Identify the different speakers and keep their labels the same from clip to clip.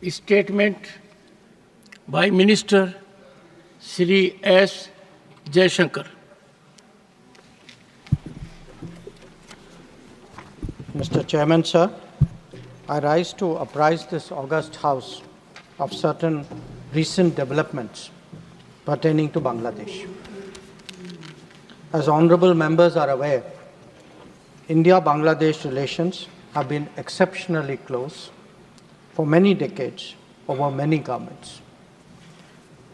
Speaker 1: statement by Minister Sri S. Jaishankar.
Speaker 2: Mr. Chairman, sir, I rise to apprise this august House of certain recent developments pertaining to Bangladesh. As honorable members are aware, India-Bangladesh relations have been exceptionally close for many decades over many governments.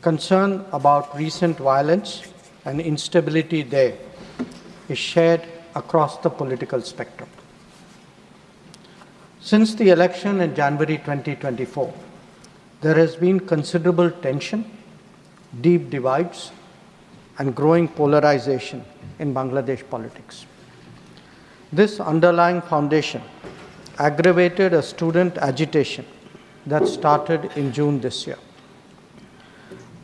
Speaker 2: Concern about recent violence and instability there is shared across the political spectrum. Since the election in January 2024, there has been considerable tension, deep divides, and growing polarization in Bangladesh politics. This underlying foundation aggravated a student agitation that started in June this year.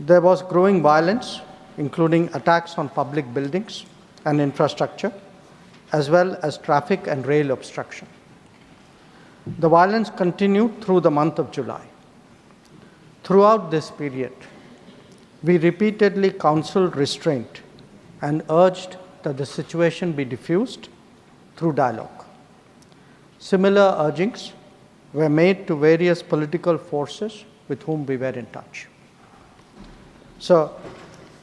Speaker 2: There was growing violence, including attacks on public buildings and infrastructure, as well as traffic and rail obstruction. The violence continued through the month of July. Throughout this period, we repeatedly counseled restraint and urged that the situation be diffused through dialogue. Similar urgings were made to various political forces with whom we were in touch. So,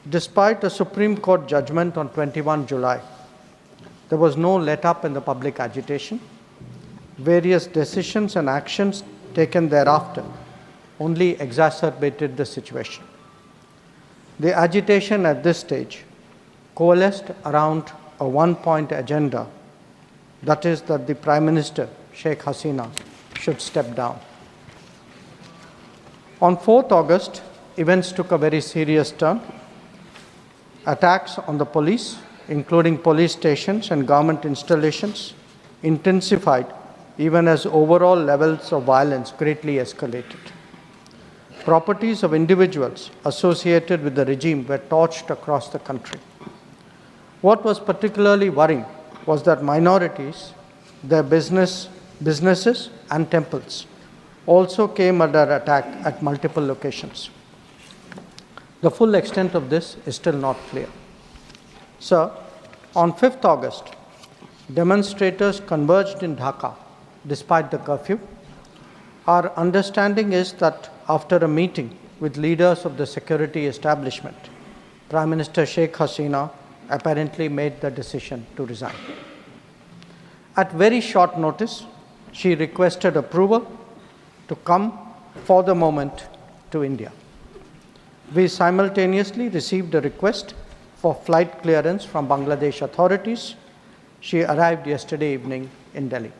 Speaker 2: despite a Supreme Court judgment on 21 July, there was no let-up in the public agitation. Various decisions and actions taken thereafter only exacerbated the situation. The agitation at this stage coalesced around a one-point agenda, that is that the Prime Minister, Sheikh Hasina, should step down. On 4th August, events took a very serious turn. Attacks on the police, including police stations and government installations, intensified even as overall levels of violence greatly escalated. Properties of individuals associated with the regime were torched across the country. What was particularly worrying was that minorities, their businesses and temples also came under attack at multiple locations. The full extent of this is still not clear. Sir, on 5th August, demonstrators converged in Dhaka despite the curfew. Our understanding is that after a meeting with leaders of the security establishment, Prime Minister Sheikh Hasina apparently made the decision to resign. At very short notice, she requested approval to come for the moment to India. We simultaneously received a request for flight clearance from Bangladesh authorities. She arrived yesterday evening in Delhi.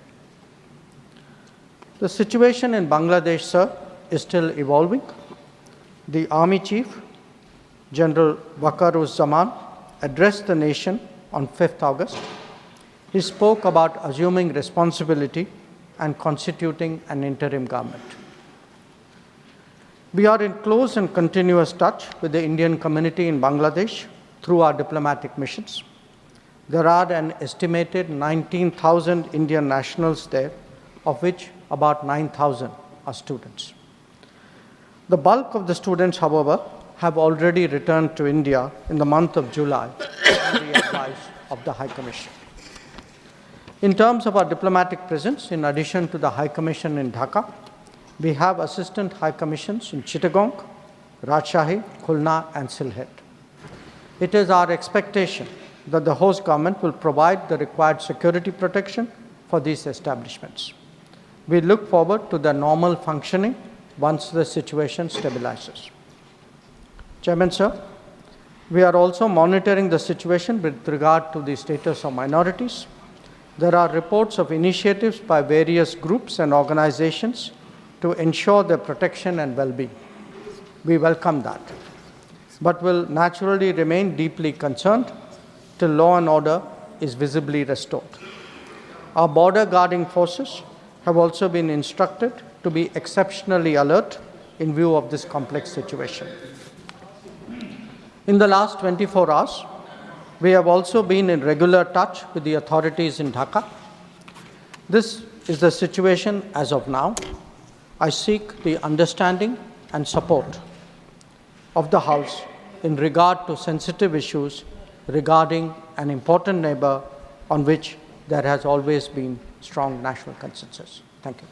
Speaker 2: The situation in Bangladesh, sir, is still evolving. The Army Chief, General Waqar-uz-Zaman, addressed the nation on 5th August. He spoke about assuming responsibility and constituting an interim government. We are in close and continuous touch with the Indian community in Bangladesh through our diplomatic missions. There are an estimated 19,000 Indian nationals there, of which about 9,000 are students. The bulk of the students, however, have already returned to India in the month of July on the advice of the High Commission. In terms of our diplomatic presence, in addition to the High Commission in Dhaka, we have Assistant High Commissions in Chittagong, Rajshahi, Khulna, and Sylhet. It is our expectation that the host government will provide the required security protection for these establishments. We look forward to their normal functioning once the situation stabilizes. Chairman, sir, we are also monitoring the situation with regard to the status of minorities. There are reports of initiatives by various groups and organizations to ensure their protection and well-being. We welcome that, but will naturally remain deeply concerned till law and order is visibly restored. Our border guarding forces have also been instructed to be exceptionally alert in view of this complex situation. In the last 24 hours, we have also been in regular touch with the authorities in Dhaka. This is the situation as of now. I seek the understanding and support of the House in regard to sensitive issues regarding an important neighbor on which there has always been strong national consensus. Thank you.